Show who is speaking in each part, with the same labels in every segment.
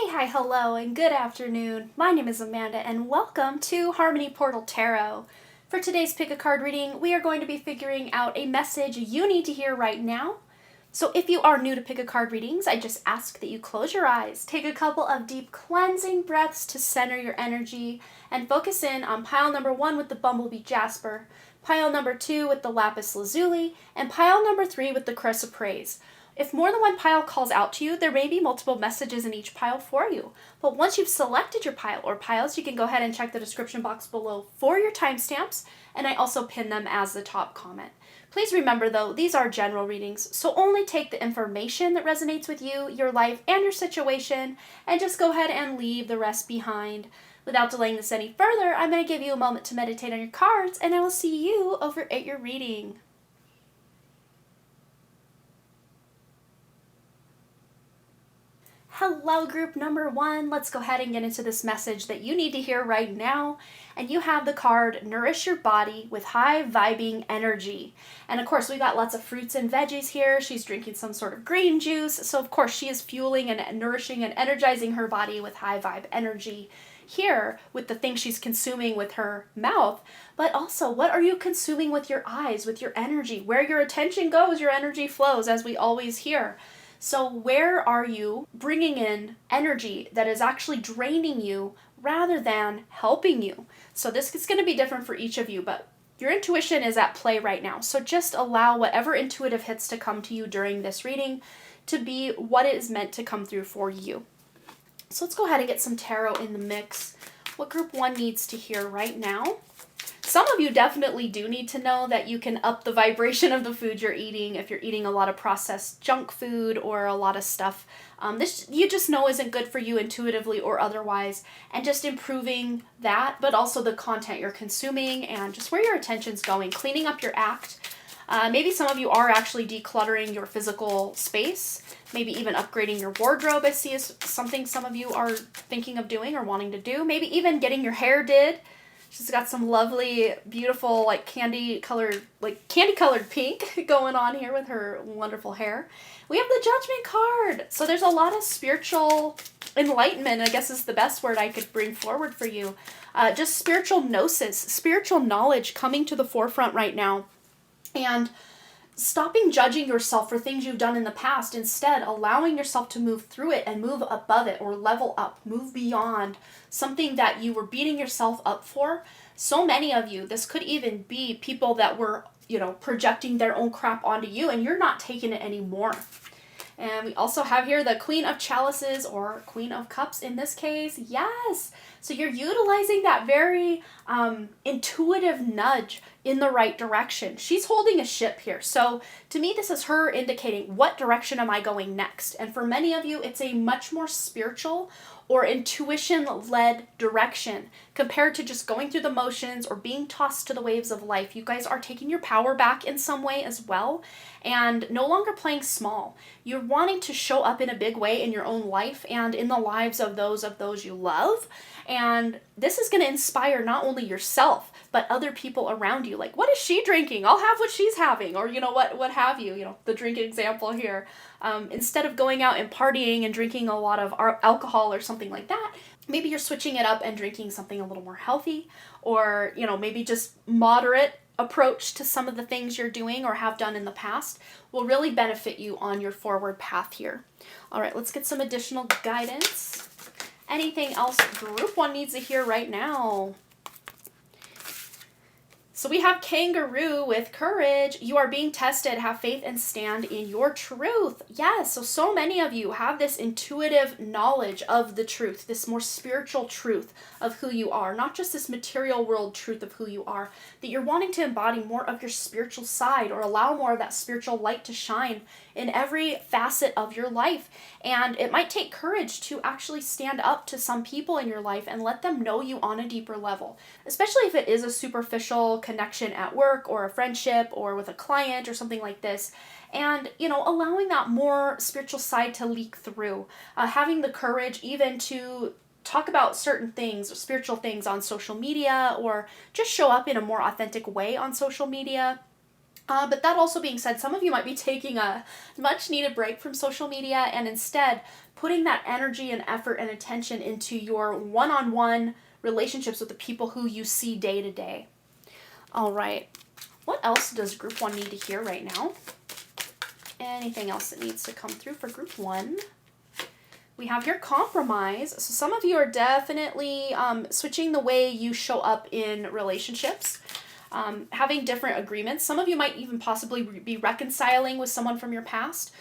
Speaker 1: Hi, hello, and good afternoon. My name is Amanda, and welcome to Harmony Portal Tarot. For today's pick a card reading, we are going to be figuring out a message you need to hear right now. So if you are new to pick a card readings, I just ask that you close your eyes, take a couple of deep cleansing breaths to center your energy, and focus in on pile number 1 with the Bumblebee Jasper, pile number 2 with the Lapis Lazuli, and pile number 3 with the Chrysoprase. If more than one pile calls out to you, there may be multiple messages in each pile for you. But once you've selected your pile or piles, you can go ahead and check the description box below for your timestamps, and I also pin them as the top comment. Please remember though, these are general readings, so only take the information that resonates with you, your life, and your situation, and just go ahead and leave the rest behind. Without delaying this any further, I'm going to give you a moment to meditate on your cards, and I will see you over at your reading. Hello, group number 1. Let's go ahead and get into this message that you need to hear right now. And you have the card, Nourish Your Body with High Vibing Energy. And of course, we got lots of fruits and veggies here. She's drinking some sort of green juice. So of course, she is fueling and nourishing and energizing her body with high vibe energy here with the things she's consuming with her mouth. But also, what are you consuming with your eyes, with your energy? Where your attention goes, your energy flows, as we always hear. So where are you bringing in energy that is actually draining you rather than helping you? So this is going to be different for each of you, but your intuition is at play right now. So just allow whatever intuitive hits to come to you during this reading to be what it is meant to come through for you. So let's go ahead and get some tarot in the mix. What group 1 needs to hear right now? Some of you definitely do need to know that you can up the vibration of the food you're eating if you're eating a lot of processed junk food or a lot of stuff this you just know isn't good for you intuitively or otherwise, and just improving that, but also the content you're consuming and just where your attention's going, cleaning up your act. Maybe some of you are actually decluttering your physical space, maybe even upgrading your wardrobe. I see is something some of you are thinking of doing or wanting to do. Maybe even getting your hair did. She's got some lovely, beautiful, candy colored pink going on here with her wonderful hair. We have the Judgment card. So there's a lot of spiritual enlightenment, I guess is the best word I could bring forward for you. Just spiritual gnosis, spiritual knowledge coming to the forefront right now. And stopping judging yourself for things you've done in the past, instead allowing yourself to move through it and move above it or level up, move beyond something that you were beating yourself up for. So many of you, this could even be people that were, projecting their own crap onto you and you're not taking it anymore. And we also have here the Queen of Chalices, or Queen of Cups in this case. Yes! So you're utilizing that very intuitive nudge in the right direction. She's holding a ship here. So to me, this is her indicating, what direction am I going next? And for many of you, it's a much more spiritual or intuition-led direction compared to just going through the motions or being tossed to the waves of life. You guys are taking your power back in some way as well, and no longer playing small. You're wanting to show up in a big way in your own life and in the lives of those you love. And this is going to inspire not only yourself, but other people around you. Like, what is she drinking? I'll have what she's having. Or, what have you, the drinking example here. Instead of going out and partying and drinking a lot of alcohol or something like that, maybe you're switching it up and drinking something a little more healthy, or, maybe just moderate approach to some of the things you're doing or have done in the past will really benefit you on your forward path here. All right, let's get some additional guidance. Anything else group 1 needs to hear right now? So we have Kangaroo with Courage. You are being tested. Have faith and stand in your truth. Yes, so many of you have this intuitive knowledge of the truth, this more spiritual truth of who you are, not just this material world truth of who you are, that you're wanting to embody more of your spiritual side or allow more of that spiritual light to shine in every facet of your life. And it might take courage to actually stand up to some people in your life and let them know you on a deeper level, especially if it is a superficial connection at work or a friendship or with a client or something like this. And, allowing that more spiritual side to leak through, having the courage even to talk about certain things, spiritual things on social media, or just show up in a more authentic way on social media. But that also being said, some of you might be taking a much needed break from social media and instead putting that energy and effort and attention into your one-on-one relationships with the people who you see day to day. All right. What else does group 1 need to hear right now? Anything else that needs to come through for group 1? We have here compromise. So some of you are definitely switching the way you show up in relationships. Having different agreements. Some of you might even possibly be reconciling with someone from your past.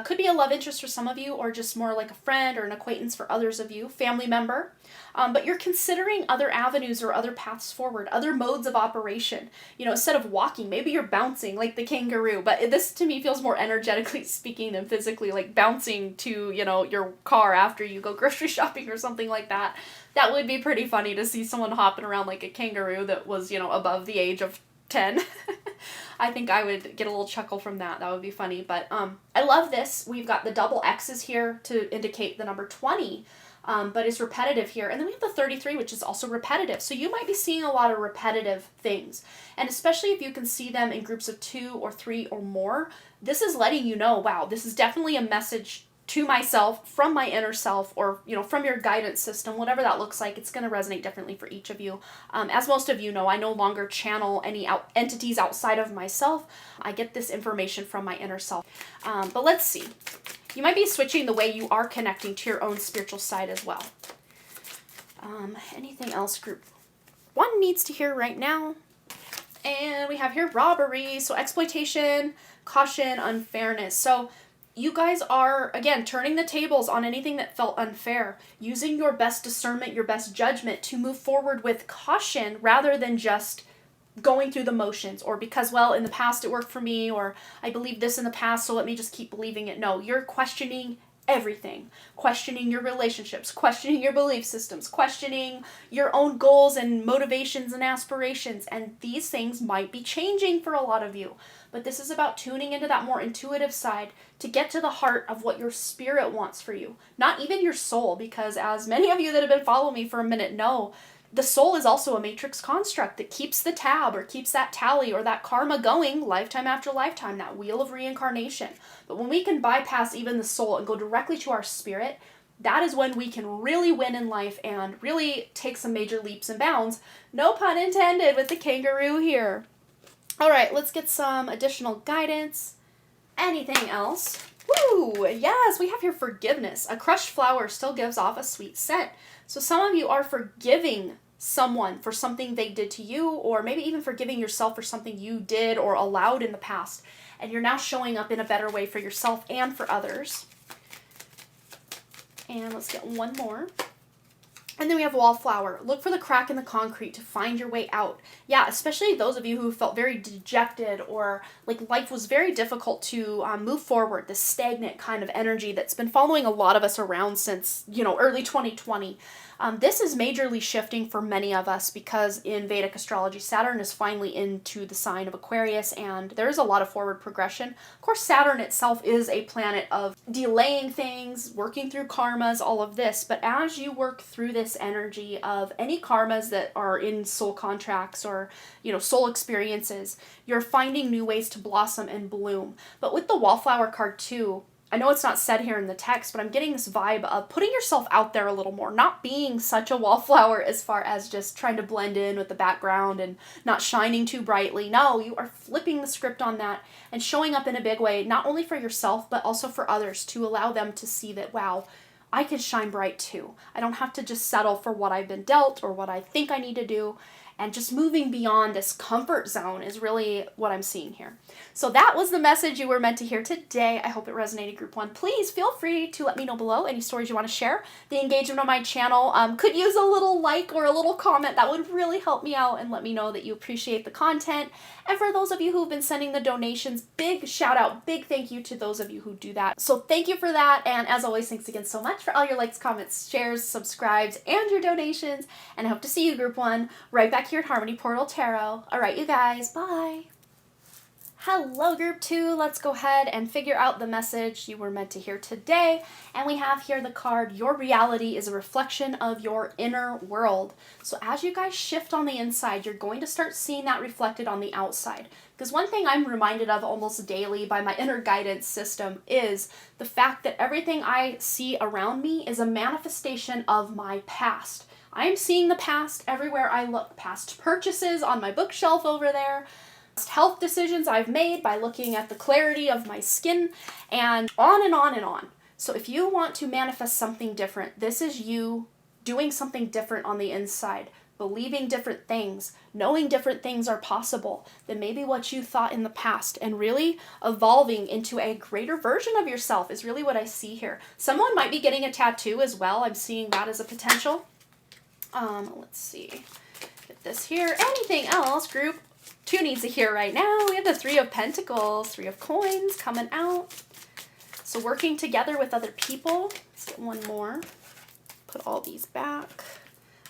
Speaker 1: Could be a love interest for some of you, or just more like a friend or an acquaintance for others of you, family member. But you're considering other avenues or other paths forward, other modes of operation. You know, instead of walking, maybe you're bouncing like the kangaroo. But this to me feels more energetically speaking than physically, like bouncing to, you know, your car after you go grocery shopping or something like that. That would be pretty funny to see someone hopping around like a kangaroo that was, you know, above the age of 10. I think I would get a little chuckle from that. That would be funny. But I love this. We've got the double X's here to indicate the number 20, but it's repetitive here. And then we have the 33, which is also repetitive. So you might be seeing a lot of repetitive things. And especially if you can see them in groups of 2 or 3 or more, this is letting you know, wow, this is definitely a message to myself, from my inner self, or, you know, from your guidance system, whatever that looks like. It's going to resonate differently for each of you. As most of you know, I no longer channel any entities outside of myself. I get this information from my inner self. But let's see. You might be switching the way you are connecting to your own spiritual side as well. Anything else group 1 needs to hear right now? And we have here robbery. So exploitation, caution, unfairness. So you guys are, again, turning the tables on anything that felt unfair, using your best discernment, your best judgment to move forward with caution rather than just going through the motions, or because, well, in the past it worked for me, or I believed this in the past, so let me just keep believing it. No, you're questioning everything, questioning your relationships, questioning your belief systems, questioning your own goals and motivations and aspirations, and these things might be changing for a lot of you. But this is about tuning into that more intuitive side to get to the heart of what your spirit wants for you, not even your soul, because as many of you that have been following me for a minute know, the soul is also a matrix construct that keeps the tab or keeps that tally or that karma going lifetime after lifetime, that wheel of reincarnation. But when we can bypass even the soul and go directly to our spirit, that is when we can really win in life and really take some major leaps and bounds. No pun intended with the kangaroo here. All right, let's get some additional guidance. Anything else? Woo! Yes, we have here forgiveness. A crushed flower still gives off a sweet scent. So some of you are forgiving someone for something they did to you, or maybe even forgiving yourself for something you did or allowed in the past. And you're now showing up in a better way for yourself and for others. And let's get one more. And then we have wallflower. Look for the crack in the concrete to find your way out. Yeah, especially those of you who felt very dejected or like life was very difficult to move forward, this stagnant kind of energy that's been following a lot of us around since, you know, early 2020. This is majorly shifting for many of us because in Vedic astrology, Saturn is finally into the sign of Aquarius, and there is a lot of forward progression. Of course, Saturn itself is a planet of delaying things, working through karmas, all of this. But as you work through this energy of any karmas that are in soul contracts or, you know, soul experiences, you're finding new ways to blossom and bloom. But with the wallflower card too, I know it's not said here in the text, but I'm getting this vibe of putting yourself out there a little more, not being such a wallflower as far as just trying to blend in with the background and not shining too brightly. No, you are flipping the script on that and showing up in a big way, not only for yourself, but also for others, to allow them to see that, wow, I can shine bright too. I don't have to just settle for what I've been dealt or what I think I need to do. And just moving beyond this comfort zone is really what I'm seeing here. So that was the message you were meant to hear today. I hope it resonated, Group 1. Please feel free to let me know below any stories you want to share. The engagement on my channel could use a little like or a little comment. That would really help me out and let me know that you appreciate the content. And for those of you who've been sending the donations, big shout out, big thank you to those of you who do that. So thank you for that. And as always, thanks again so much for all your likes, comments, shares, subscribes, and your donations. And I hope to see you, Group 1, right back here at Harmony Portal Tarot. All right, you guys, bye. Hello, Group 2. Let's go ahead and figure out the message you were meant to hear today. And we have here the card, Your reality is a reflection of your inner world. So as you guys shift on the inside, you're going to start seeing that reflected on the outside. Because one thing I'm reminded of almost daily by my inner guidance system is the fact that everything I see around me is a manifestation of my past. I am seeing the past everywhere I look. Past purchases on my bookshelf over there, health decisions I've made by looking at the clarity of my skin, and on and on and on. So if you want to manifest something different, this is you doing something different on the inside, believing different things, knowing different things are possible than maybe what you thought in the past, and really evolving into a greater version of yourself is really what I see here. Someone might be getting a tattoo as well. I'm seeing that as a potential. Let's see. Get this here. Anything else, Group 2 needs to hear right now? We have the Three of Pentacles, Three of Coins coming out. So working together with other people. Let's get one more. Put all these back.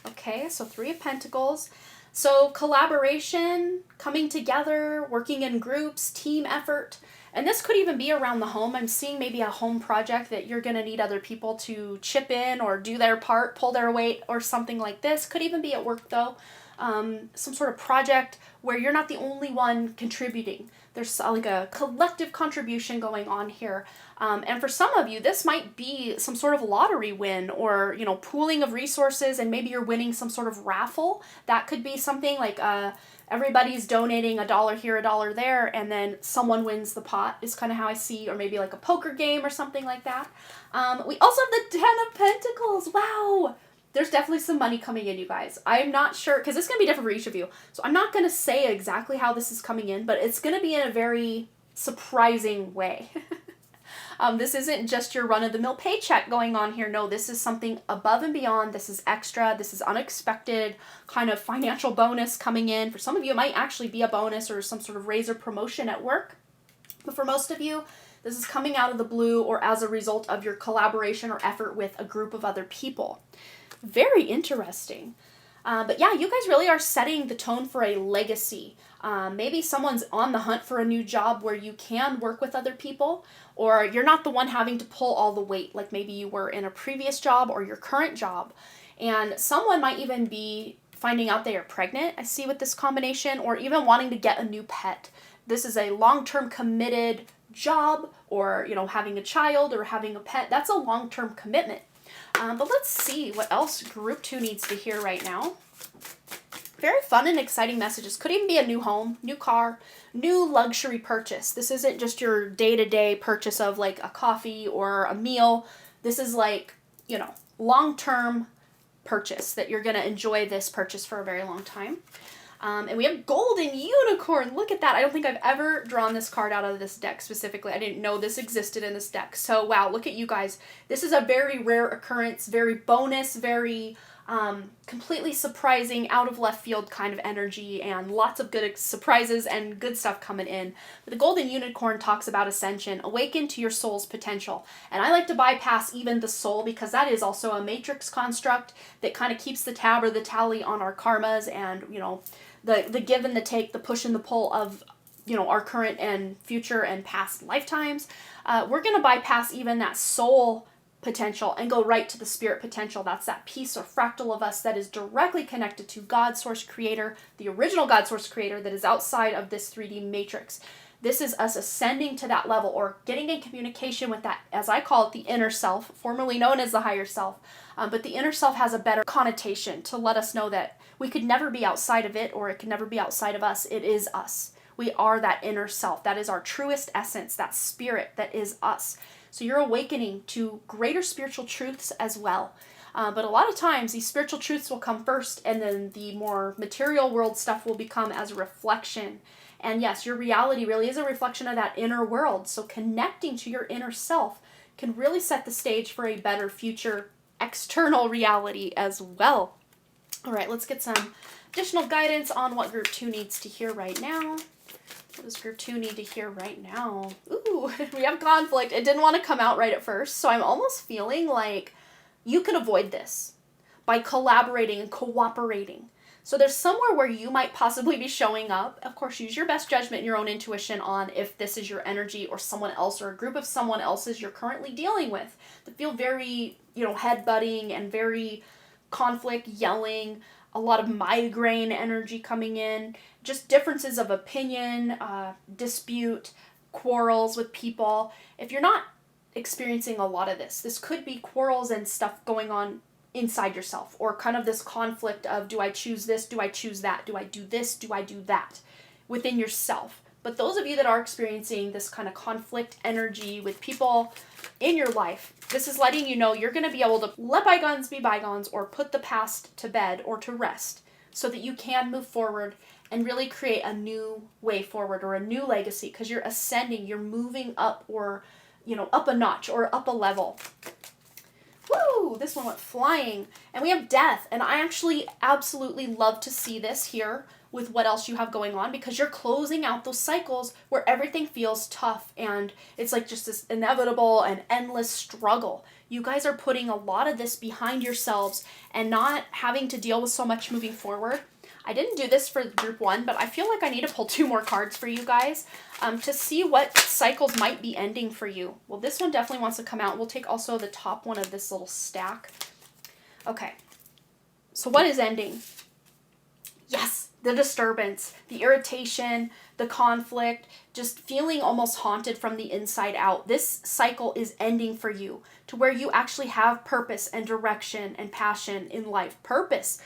Speaker 1: Okay, so Three of Pentacles. So collaboration, coming together, working in groups, team effort. And this could even be around the home. I'm seeing maybe a home project that you're going to need other people to chip in or do their part, pull their weight, or something like this. Could even be at work though. Some sort of project where you're not the only one contributing. There's like a collective contribution going on here. And for some of you, this might be some sort of lottery win, or, you know, pooling of resources, and maybe you're winning some sort of raffle. That could be something like everybody's donating $1 here, $1 there, and then someone wins the pot is kind of how I see, or maybe like a poker game or something like that. We also have the Ten of Pentacles. Wow! There's definitely some money coming in, you guys. I'm not sure, because it's going to be different for each of you. So I'm not going to say exactly how this is coming in, but it's going to be in a very surprising way. This isn't just your run-of-the-mill paycheck going on here. No, this is something above and beyond. This is extra. This is unexpected kind of financial bonus coming in. For some of you, it might actually be a bonus or some sort of raise or promotion at work. But for most of you, this is coming out of the blue or as a result of your collaboration or effort with a group of other people. Very interesting. But yeah, you guys really are setting the tone for a legacy. Maybe someone's on the hunt for a new job where you can work with other people, or you're not the one having to pull all the weight like maybe you were in a previous job or your current job. And someone might even be finding out they are pregnant, I see with this combination, or even wanting to get a new pet. This is a long-term committed job, or, you know, having a child or having a pet. That's a long-term commitment. But let's see what else Group 2 needs to hear right now. Very fun and exciting messages. Could even be a new home, new car, new luxury purchase. This isn't just your day-to-day purchase of like a coffee or a meal. This is like, you know, long-term purchase that you're going to enjoy this purchase for a very long time. And we have Golden Unicorn. Look at that. I don't think I've ever drawn this card out of this deck specifically. I didn't know this existed in this deck. So wow, look at you guys. This is a very rare occurrence, very bonus, very completely surprising, out of left field kind of energy, and lots of good surprises and good stuff coming in. But the Golden Unicorn talks about ascension, awaken to your soul's potential. And I like to bypass even the soul, because that is also a matrix construct that kind of keeps the tab or the tally on our karmas and, you know, the give and the take, the push and the pull of, you know, our current and future and past lifetimes. We're going to bypass even that soul potential and go right to the spirit potential. That's that piece or fractal of us that is directly connected to God, Source Creator, the original God, Source Creator that is outside of this 3D matrix. This is us ascending to that level, or getting in communication with that, as I call it, the inner self, formerly known as the higher self. But the inner self has a better connotation to let us know that we could never be outside of it, or it could never be outside of us. It is us. We are that inner self. That is our truest essence, that spirit that is us. So you're awakening to greater spiritual truths as well. But a lot of times these spiritual truths will come first, and then the more material world stuff will become as a reflection. And yes, your reality really is a reflection of that inner world. So connecting to your inner self can really set the stage for a better future external reality as well. All right, let's get some additional guidance on what Group 2 needs to hear right now. What does Group 2 need to hear right now? Ooh, we have conflict. It didn't want to come out right at first, so I'm almost feeling like you can avoid this by collaborating and cooperating. So there's somewhere where you might possibly be showing up. Of course, use your best judgment and your own intuition on if this is your energy or someone else or a group of someone else's you're currently dealing with that feel very, head-butting and very conflict, yelling, a lot of migraine energy coming in, just differences of opinion, dispute, quarrels with people. If you're not experiencing a lot of this could be quarrels and stuff going on inside yourself, or kind of this conflict of, do I choose this, do I choose that, do I do this, do I do that, within yourself. But those of you that are experiencing this kind of conflict energy with people in your life, this is letting you know you're going to be able to let bygones be bygones, or put the past to bed or to rest, so that you can move forward and really create a new way forward or a new legacy, because you're ascending, you're moving up, or up a notch or up a level. Woo! This one went flying. And we have death. And I actually absolutely love to see this here with what else you have going on, because you're closing out those cycles where everything feels tough and it's like just this inevitable and endless struggle. You guys are putting a lot of this behind yourselves and not having to deal with so much moving forward. I didn't do this for group 1, but I feel like I need to pull 2 more cards for you guys to see what cycles might be ending for you. Well, this one definitely wants to come out. We'll take also the top one of this little stack. Okay, so what is ending? Yes, the disturbance, the irritation, the conflict, just feeling almost haunted from the inside out. This cycle is ending for you, to where you actually have purpose and direction and passion in life. Purpose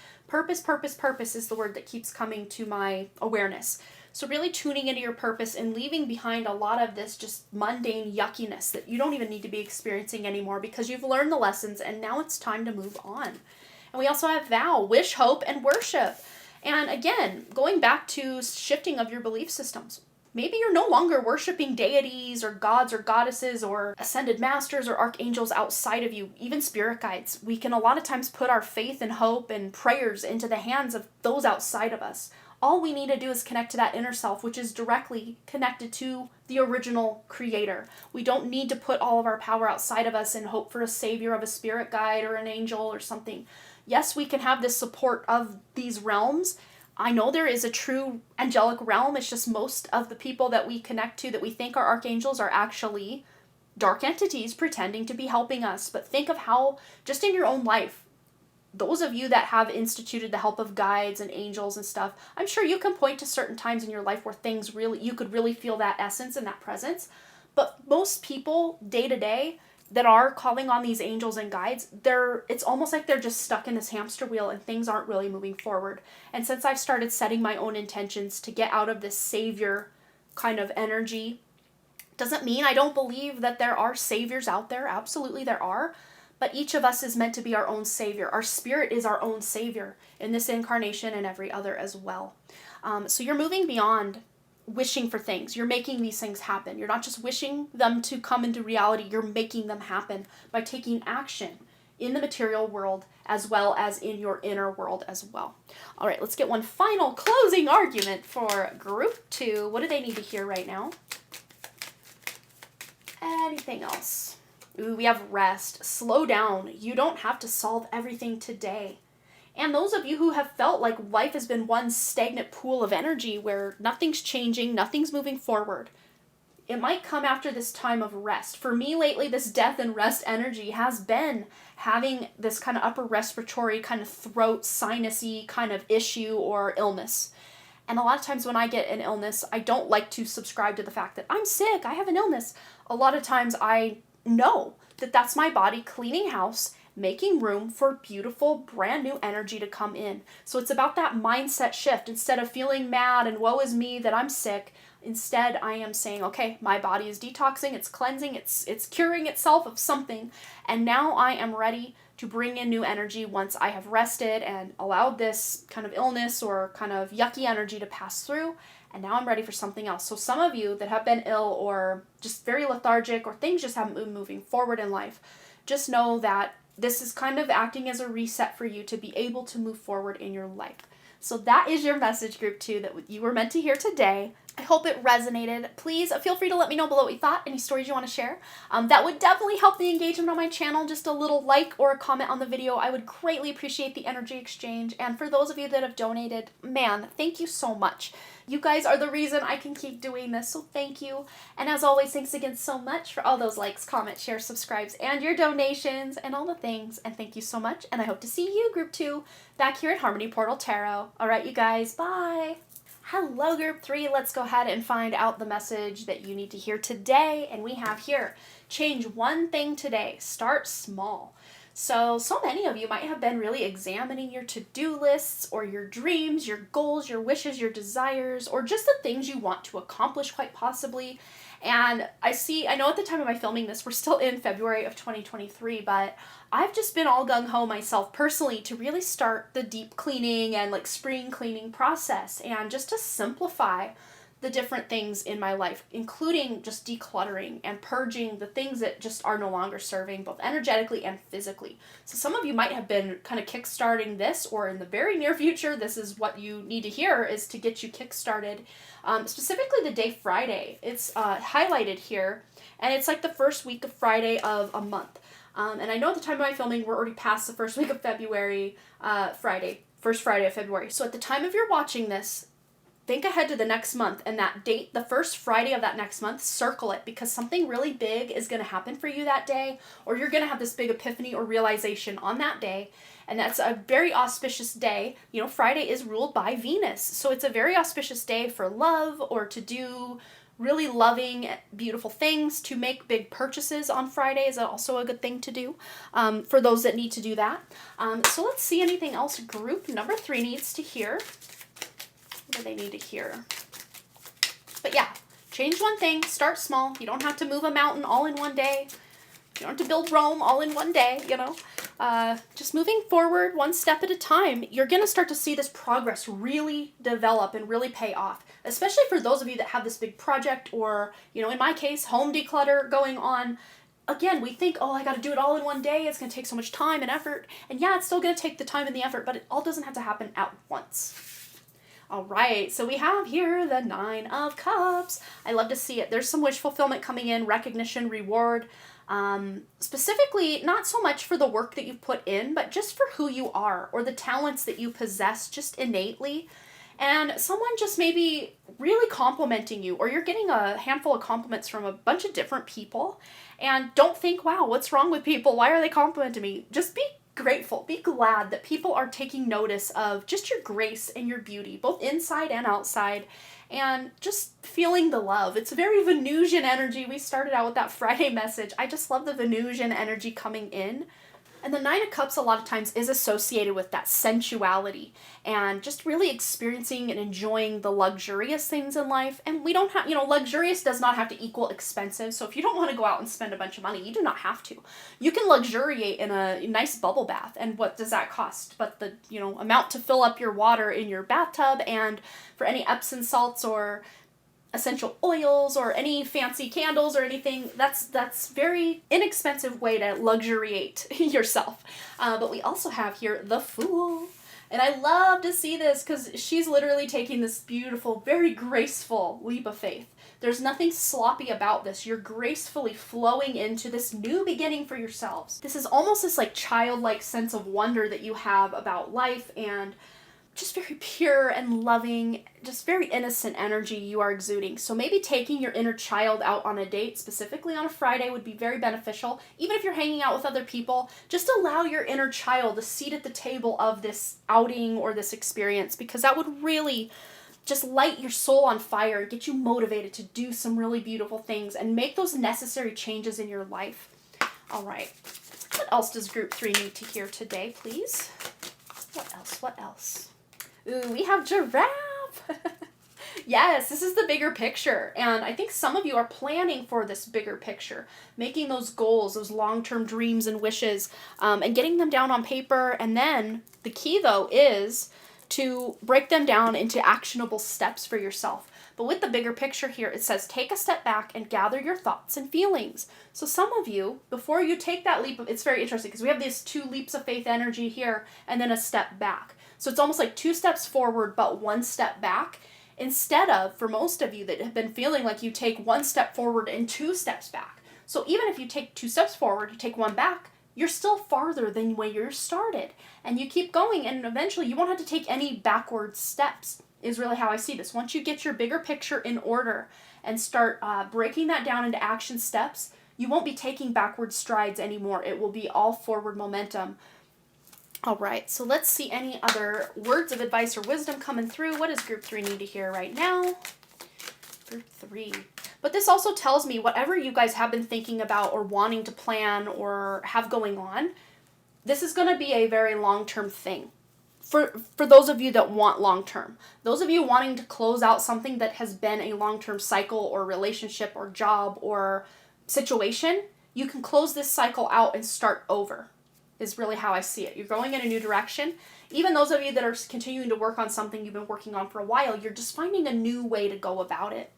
Speaker 1: is the word that keeps coming to my awareness. So really tuning into your purpose and leaving behind a lot of this just mundane yuckiness that you don't even need to be experiencing anymore, because you've learned the lessons and now it's time to move on. And we also have vow, wish, hope, and worship. And again, going back to shifting of your belief systems. Maybe you're no longer worshiping deities or gods or goddesses or ascended masters or archangels outside of you, even spirit guides. We can a lot of times put our faith and hope and prayers into the hands of those outside of us. All we need to do is connect to that inner self, which is directly connected to the original creator. We don't need to put all of our power outside of us and hope for a savior of a spirit guide or an angel or something. Yes, we can have the support of these realms. I know there is a true angelic realm. It's just most of the people that we connect to that we think are archangels are actually dark entities pretending to be helping us. But think of how, just in your own life, those of you that have instituted the help of guides and angels and stuff, I'm sure you can point to certain times in your life where things really, you could really feel that essence and that presence. But most people day to day that are calling on these angels and guides, it's almost like they're just stuck in this hamster wheel and things aren't really moving forward. And since I've started setting my own intentions to get out of this savior kind of energy, doesn't mean I don't believe that there are saviors out there. Absolutely there are. But each of us is meant to be our own savior. Our spirit is our own savior in this incarnation and every other as well. So you're moving beyond wishing for things. You're making these things happen. You're not just wishing them to come into reality. You're making them happen by taking action in the material world as well as in your inner world as well. All right, let's get one final closing argument for group 2. What do they need to hear right now? Anything else? Ooh, we have rest. Slow down. You don't have to solve everything today. And those of you who have felt like life has been one stagnant pool of energy where nothing's changing, nothing's moving forward, it might come after this time of rest. For me lately, this death and rest energy has been having this kind of upper respiratory kind of throat sinusy kind of issue or illness. And a lot of times when I get an illness, I don't like to subscribe to the fact that I'm sick, I have an illness. A lot of times I know that that's my body cleaning house, making room for beautiful, brand new energy to come in. So it's about that mindset shift. Instead of feeling mad and woe is me that I'm sick, instead I am saying, okay, my body is detoxing, it's cleansing, it's curing itself of something, and now I am ready to bring in new energy once I have rested and allowed this kind of illness or kind of yucky energy to pass through, and now I'm ready for something else. So some of you that have been ill or just very lethargic or things just haven't been moving forward in life, just know that this is kind of acting as a reset for you to be able to move forward in your life. So that is your message, group 2, that you were meant to hear today. I hope it resonated. Please feel free to let me know below what you thought, any stories you want to share. That would definitely help the engagement on my channel. Just a little like or a comment on the video. I would greatly appreciate the energy exchange. And for those of you that have donated, man, thank you so much. You guys are the reason I can keep doing this, so thank you. And as always, thanks again so much for all those likes, comments, shares, subscribes, and your donations, and all the things. And thank you so much, and I hope to see you, Group 2, back here at Harmony Portal Tarot. All right, you guys, bye. Hello, Group 3. Let's go ahead and find out the message that you need to hear today. And we have here, change one thing today. Start small. So many of you might have been really examining your to-do lists or your dreams, your goals, your wishes, your desires, or just the things you want to accomplish quite possibly. And I know at the time of my filming this, we're still in February of 2023, but I've just been all gung-ho myself personally to really start the deep cleaning and like spring cleaning process and just to simplify the different things in my life, including just decluttering and purging the things that just are no longer serving, both energetically and physically. So some of you might have been kind of kickstarting this, or in the very near future, this is what you need to hear, is to get you kickstarted. Specifically the day Friday. It's highlighted here, and it's like the first week of Friday of a month. And I know at the time of my filming, we're already past the first week of February, first Friday of February. So at the time of your watching this, think ahead to the next month, and that date, the first Friday of that next month, circle it, because something really big is going to happen for you that day, or you're going to have this big epiphany or realization on that day, and that's a very auspicious day. You know, Friday is ruled by Venus, so it's a very auspicious day for love, or to do really loving, beautiful things. To make big purchases on Friday is also a good thing to do for those that need to do that. So let's see anything else group number 3 needs to hear. What do they need to hear? But yeah, change one thing, start small. You don't have to move a mountain all in one day. You don't have to build Rome all in one day, you know. Just moving forward one step at a time, you're going to start to see this progress really develop and really pay off. Especially for those of you that have this big project, or, you know, in my case, home declutter going on. Again, we think, oh, I got to do it all in one day. It's going to take so much time and effort. And yeah, it's still going to take the time and the effort, but it all doesn't have to happen at once. All right, so we have here the 9 of Cups. I love to see it. There's some wish fulfillment coming in, recognition, reward. Specifically, not so much for the work that you've put in, but just for who you are, or the talents that you possess just innately. And someone just maybe really complimenting you, or you're getting a handful of compliments from a bunch of different people. And don't think, wow, what's wrong with people? Why are they complimenting me? Just be grateful, be glad that people are taking notice of just your grace and your beauty, both inside and outside, and just feeling the love. It's very Venusian energy. We started out with that Friday message. I just love the Venusian energy coming in. And the 9 of Cups a lot of times is associated with that sensuality and just really experiencing and enjoying the luxurious things in life. And we don't have, you know, luxurious does not have to equal expensive. So if you don't want to go out and spend a bunch of money, you do not have to. You can luxuriate in a nice bubble bath. And what does that cost? But the, you know, amount to fill up your water in your bathtub, and for any Epsom salts or essential oils or any fancy candles or anything, that's very inexpensive way to luxuriate yourself. But we also have here the Fool. And I love to see this because she's literally taking this beautiful, very graceful leap of faith. There's nothing sloppy about this. You're gracefully flowing into this new beginning for yourselves. This is almost this like childlike sense of wonder that you have about life, and just very pure and loving, just very innocent energy you are exuding. So maybe taking your inner child out on a date, specifically on a Friday, would be very beneficial. Even if you're hanging out with other people, just allow your inner child a seat at the table of this outing or this experience, because that would really just light your soul on fire and get you motivated to do some really beautiful things and make those necessary changes in your life. All right. What else does Group 3 need to hear today, please? What else? Ooh, we have Giraffe. Yes, this is the bigger picture. And I think some of you are planning for this bigger picture, making those goals, those long-term dreams and wishes, and getting them down on paper. And then the key, though, is to break them down into actionable steps for yourself. But with the bigger picture here, it says take a step back and gather your thoughts and feelings. So some of you, before you take that leap, it's very interesting because we have these 2 leaps of faith energy here and then a step back. So it's almost like 2 steps forward, but 1 step back. instead of, for most of you that have been feeling like you take one step forward and 2 steps back. So even if you take 2 steps forward, you take 1 back, you're still farther than where you started. And you keep going, and eventually you won't have to take any backward steps, is really how I see this. Once you get your bigger picture in order and start breaking that down into action steps, you won't be taking backward strides anymore. It will be all forward momentum. All right, so let's see any other words of advice or wisdom coming through. What does group 3 need to hear right now? Group 3. But this also tells me whatever you guys have been thinking about or wanting to plan or have going on, this is going to be a very long-term thing. For those of you that want long-term. Those of you wanting to close out something that has been a long-term cycle or relationship or job or situation, you can close this cycle out and start over, is really how I see it. You're going in a new direction. Even those of you that are continuing to work on something you've been working on for a while, you're just finding a new way to go about it.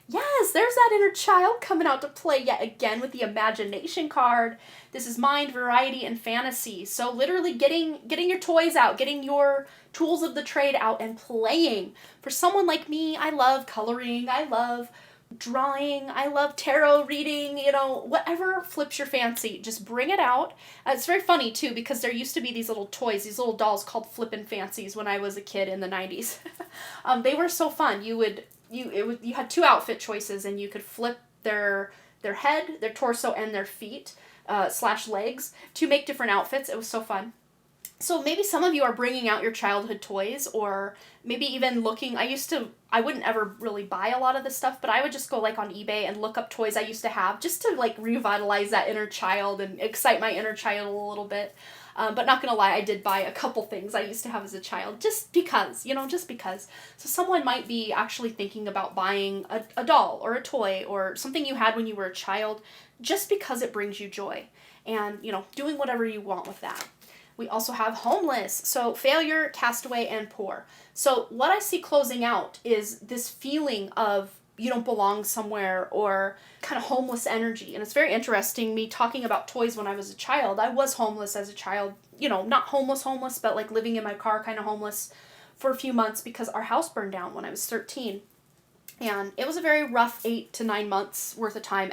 Speaker 1: Yes, there's that inner child coming out to play yet again with the imagination card. This is mind, variety, and fantasy. So literally getting your toys out, getting your tools of the trade out and playing. For someone like me, I love coloring, I love drawing, I love tarot reading, whatever flips your fancy, just bring it out. It's very funny too, because there used to be these little toys, these little dolls called Flippin' Fancies when I was a kid in the 90s. They were so fun. You had 2 outfit choices, and you could flip their head, their torso, and their feet / legs to make different outfits. It was so fun. So maybe some of you are bringing out your childhood toys, or maybe even looking. I wouldn't ever really buy a lot of this stuff, but I would just go like on eBay and look up toys I used to have just to like revitalize that inner child and excite my inner child a little bit. But not gonna lie, I did buy a couple things I used to have as a child, just because. So someone might be actually thinking about buying a doll or a toy or something you had when you were a child, just because it brings you joy, and, doing whatever you want with that. We also have homeless, so failure, castaway, and poor. So what I see closing out is this feeling of you don't belong somewhere, or kind of homeless energy. And it's very interesting, me talking about toys when I was a child. I was homeless as a child, not homeless, but like living in my car kind of homeless for a few months because our house burned down when I was 13. And it was a very rough 8 to 9 months worth of time,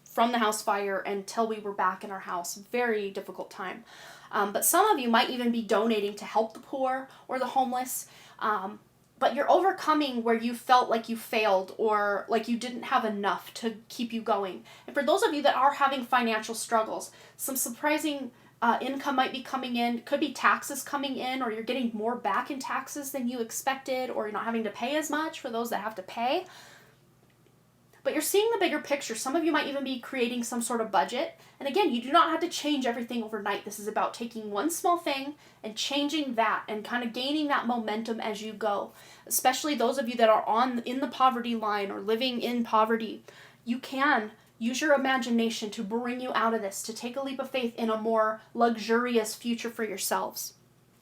Speaker 1: from the house fire until we were back in our house. Very difficult time. But some of you might even be donating to help the poor or the homeless. But you're overcoming where you felt like you failed or like you didn't have enough to keep you going. And for those of you that are having financial struggles, some surprising income might be coming in. Could be taxes coming in, or you're getting more back in taxes than you expected, or you're not having to pay as much for those that have to pay. But you're seeing the bigger picture. Some of you might even be creating some sort of budget. And again, you do not have to change everything overnight. This is about taking one small thing and changing that and kind of gaining that momentum as you go. Especially those of you that are in the poverty line or living in poverty. You can use your imagination to bring you out of this, to take a leap of faith in a more luxurious future for yourselves.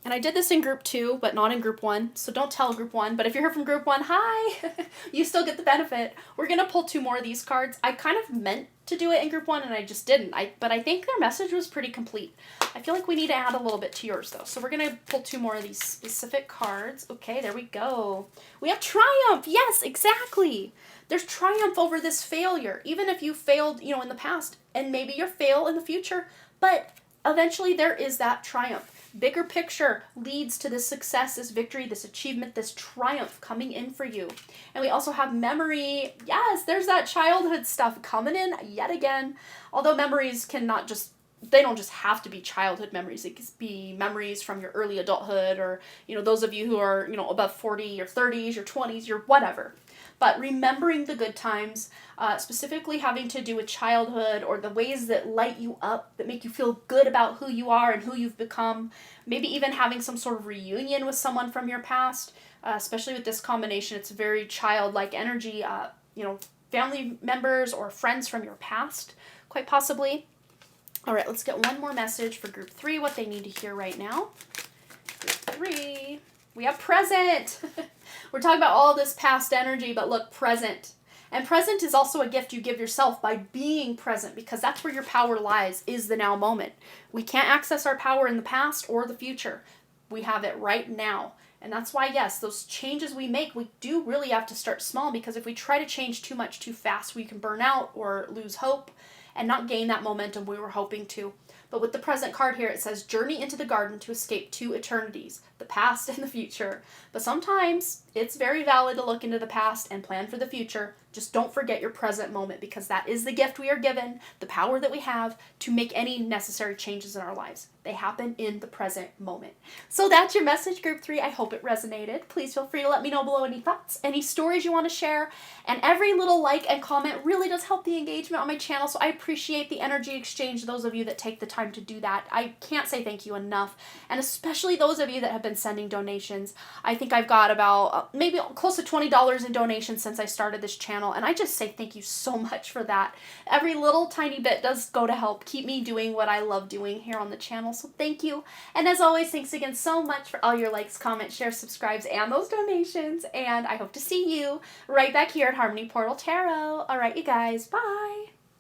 Speaker 1: And I did this in group 2, but not in group 1, so don't tell group 1. But if you're here from group 1, hi! You still get the benefit. We're going to pull 2 more of these cards. I kind of meant to do it in group 1, and I just didn't. But I think their message was pretty complete. I feel like we need to add a little bit to yours, though. So we're going to pull 2 more of these specific cards. Okay, there we go. We have triumph! Yes, exactly! There's triumph over this failure. Even if you failed, in the past, and maybe you'll fail in the future, but eventually there is that triumph. Bigger picture leads to this success, this victory, this achievement, this triumph coming in for you. And we also have memory. Yes, there's that childhood stuff coming in yet again. Although memories they don't just have to be childhood memories. It could be memories from your early adulthood, or, those of you who are, above 40, your 30s, your 20s, your whatever. But remembering the good times, specifically having to do with childhood or the ways that light you up, that make you feel good about who you are and who you've become. Maybe even having some sort of reunion with someone from your past, especially with this combination. It's very childlike energy, family members or friends from your past, quite possibly. All right, let's get one more message for group 3, what they need to hear right now. Group 3, we have present. We're talking about all this past energy, but look, present. And present is also a gift you give yourself by being present, because that's where your power lies, is the now moment. We can't access our power in the past or the future. We have it right now. And that's why, yes, those changes we make, we do really have to start small, because if we try to change too much too fast, we can burn out or lose hope and not gain that momentum we were hoping to. But with the present card here, it says, journey into the garden to escape two eternities, the past and the future. But sometimes it's very valid to look into the past and plan for the future. Just don't forget your present moment, because that is the gift we are given, the power that we have to make any necessary changes in our lives. They happen in the present moment. So that's your message, Group 3. I hope it resonated. Please feel free to let me know below any thoughts, any stories you want to share. And every little like and comment really does help the engagement on my channel, so I appreciate the energy exchange, those of you that take the time to do that. I can't say thank you enough. And especially those of you that have been sending donations. I think I've got about maybe close to $20 in donations since I started this channel, and I just say thank you so much for that. Every little tiny bit does go to help keep me doing what I love doing here on the channel, so thank you. And as always, thanks again so much for all your likes, comments, shares, subscribes, and those donations, and I hope to see you right back here at Harmony Portal Tarot. Alright, you guys, bye!